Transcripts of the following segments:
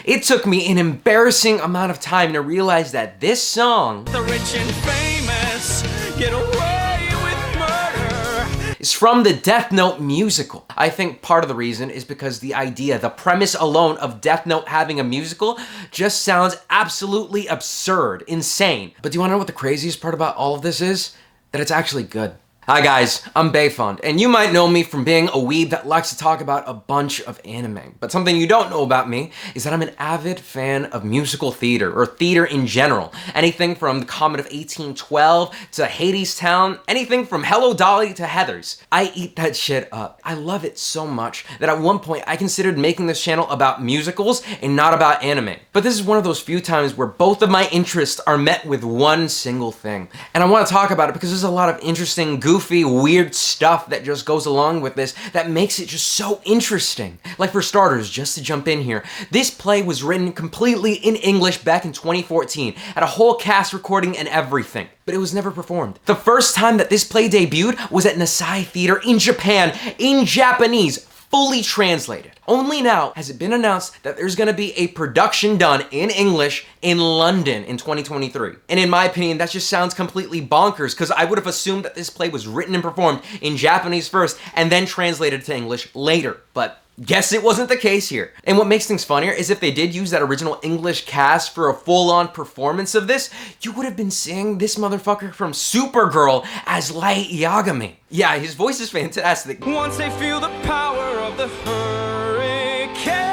It took me an embarrassing amount of time to realize that this song, The rich and famous get away with murder, is from the Death Note musical. I think part of the reason is because the idea, the premise alone of Death Note having a musical just sounds absolutely absurd, insane. But do you wanna know what the craziest part about all of this is? That it's actually good. Hi guys, I'm Bayfond, and you might know me from being a weeb that likes to talk about a bunch of anime. But something you don't know about me is that I'm an avid fan of musical theater, or theater in general. Anything from The Comet of 1812 to Hades Town, anything from Hello Dolly to Heathers. I eat that shit up. I love it so much that at one point I considered making this channel about musicals and not about anime. But this is one of those few times where both of my interests are met with one single thing. And I want to talk about it because there's a lot of interesting, goofy, weird stuff that just goes along with this that makes it just so interesting. Like for starters, just to jump in here, this play was written completely in English back in 2014, had a whole cast recording and everything, but it was never performed. The first time that this play debuted was at Nasai Theater in Japan, in Japanese, fully translated. Only now has it been announced that there's gonna be a production done in English in London in 2023. And in my opinion, that just sounds completely bonkers because I would have assumed that this play was written and performed in Japanese first and then translated to English later. But guess it wasn't the case here. And what makes things funnier is if they did use that original English cast for a full-on performance of this, you would have been seeing this motherfucker from Supergirl as Light Yagami. Yeah, his voice is fantastic. once they feel the power of the hurricane.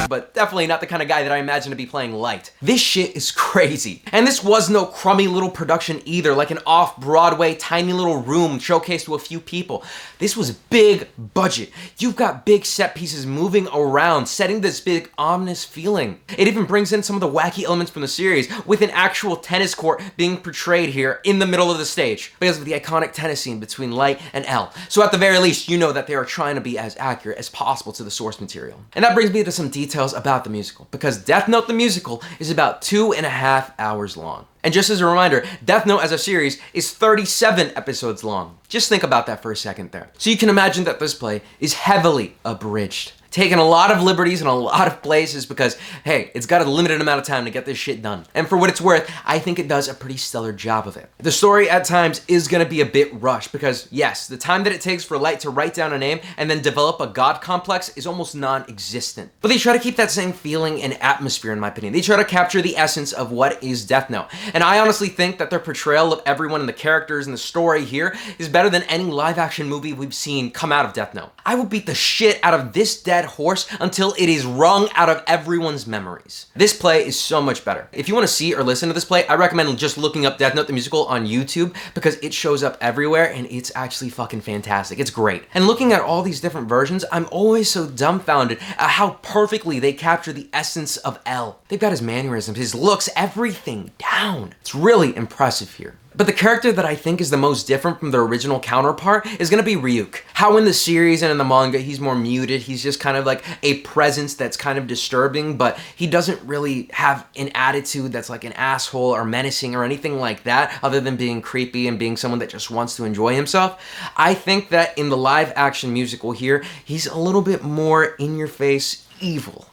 But definitely not the kind of guy that I imagine to be playing Light. This shit is crazy. And this was no crummy little production either, like an off-Broadway tiny little room showcased to a few people. This was big budget. You've got big set pieces moving around, setting this big ominous feeling. It even brings in some of the wacky elements from the series, with an actual tennis court being portrayed here in the middle of the stage because of the iconic tennis scene between Light and L. So at the very least, you know that they are trying to be as accurate as possible to the source material. And that brings me to some details about the musical, because Death Note the musical is about 2.5 hours long. And just as a reminder, Death Note as a series is 37 episodes long. Just think about that for a second there. So you can imagine that this play is heavily abridged, taking a lot of liberties in a lot of places because, hey, it's got a limited amount of time to get this shit done. And for what it's worth, I think it does a pretty stellar job of it. The story at times is gonna be a bit rushed because, yes, the time that it takes for Light to write down a name and then develop a god complex is almost non-existent. But they try to keep that same feeling and atmosphere, in my opinion. They try to capture the essence of what is Death Note. And I honestly think that their portrayal of everyone and the characters and the story here is better than any live-action movie we've seen come out of Death Note. I will beat the shit out of this dead horse until it is wrung out of everyone's memories. This play is so much better. If you want to see or listen to this play, I recommend just looking up Death Note the musical on YouTube because it shows up everywhere and it's actually fucking fantastic. It's great. And looking at all these different versions, I'm always so dumbfounded at how perfectly they capture the essence of L. They've got his mannerisms, his looks, everything down. It's really impressive here. But the character that I think is the most different from the original counterpart is gonna be Ryuk. How in the series and in the manga, he's more muted. He's just kind of like a presence that's kind of disturbing, but he doesn't really have an attitude that's like an asshole or menacing or anything like that, other than being creepy and being someone that just wants to enjoy himself. I think that in the live action musical here, he's a little bit more in your face evil.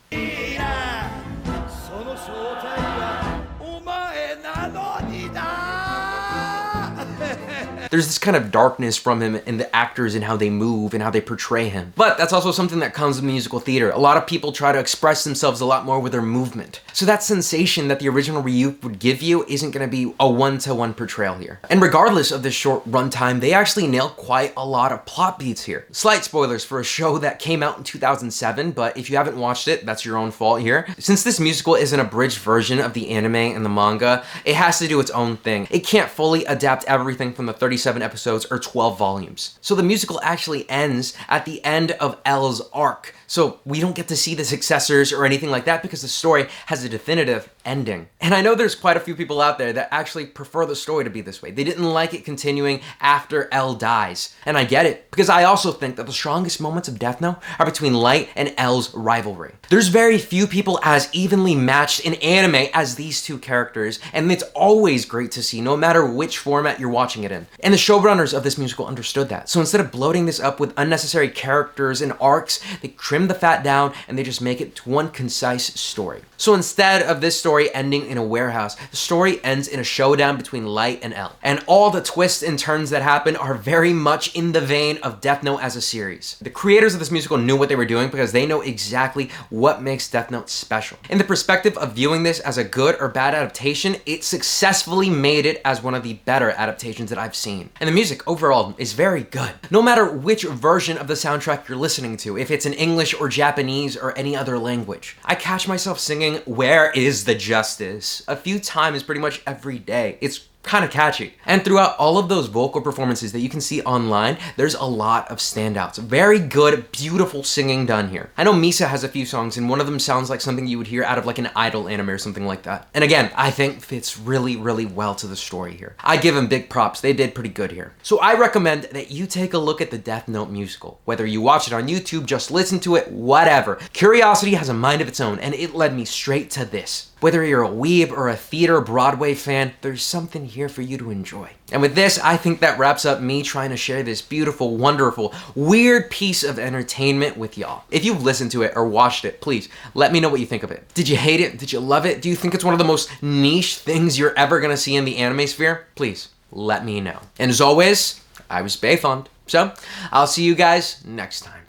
There's this kind of darkness from him and the actors and how they move and how they portray him. But that's also something that comes with musical theater. A lot of people try to express themselves a lot more with their movement. So that sensation that the original Ryuk would give you isn't gonna be a one-to-one portrayal here. And regardless of this short runtime, they actually nail quite a lot of plot beats here. Slight spoilers for a show that came out in 2007, but if you haven't watched it, that's your own fault here. Since this musical is an abridged version of the anime and the manga, it has to do its own thing. It can't fully adapt everything from the 37 episodes or 12 volumes. So the musical actually ends at the end of L's arc. So we don't get to see the successors or anything like that because the story has a definitive ending. And I know there's quite a few people out there that actually prefer the story to be this way. They didn't like it continuing after L dies. And I get it, because I also think that the strongest moments of Death Note are between Light and L's rivalry. There's very few people as evenly matched in anime as these two characters, and it's always great to see, no matter which format you're watching it in. And the showrunners of this musical understood that. So instead of bloating this up with unnecessary characters and arcs, they trim the fat down and they just make it to one concise story. So instead of this story ending in a warehouse, the story ends in a showdown between Light and L. And all the twists and turns that happen are very much in the vein of Death Note as a series. The creators of this musical knew what they were doing because they know exactly what makes Death Note special. In the perspective of viewing this as a good or bad adaptation, it successfully made it as one of the better adaptations that I've seen. And the music overall is very good. No matter which version of the soundtrack you're listening to, if it's in English or Japanese or any other language. I catch myself singing "Where is the Justice" a few times pretty much every day. It's kind of catchy. And throughout all of those vocal performances that you can see online, there's a lot of standouts. Very good, beautiful singing done here. I know Misa has a few songs and one of them sounds like something you would hear out of like an Idol anime or something like that. And again, I think fits really, really well to the story here. I give them big props. They did pretty good here. So I recommend that you take a look at the Death Note musical. Whether you watch it on YouTube, just listen to it, whatever. Curiosity has a mind of its own and it led me straight to this. Whether you're a weeb or a theater Broadway fan, there's something here for you to enjoy. And with this, I think that wraps up me trying to share this beautiful, wonderful, weird piece of entertainment with y'all. If you've listened to it or watched it, please let me know what you think of it. Did you hate it? Did you love it? Do you think it's one of the most niche things you're ever gonna see in the anime sphere? Please let me know. And as always, I was Bayfond. So I'll see you guys next time.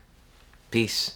Peace.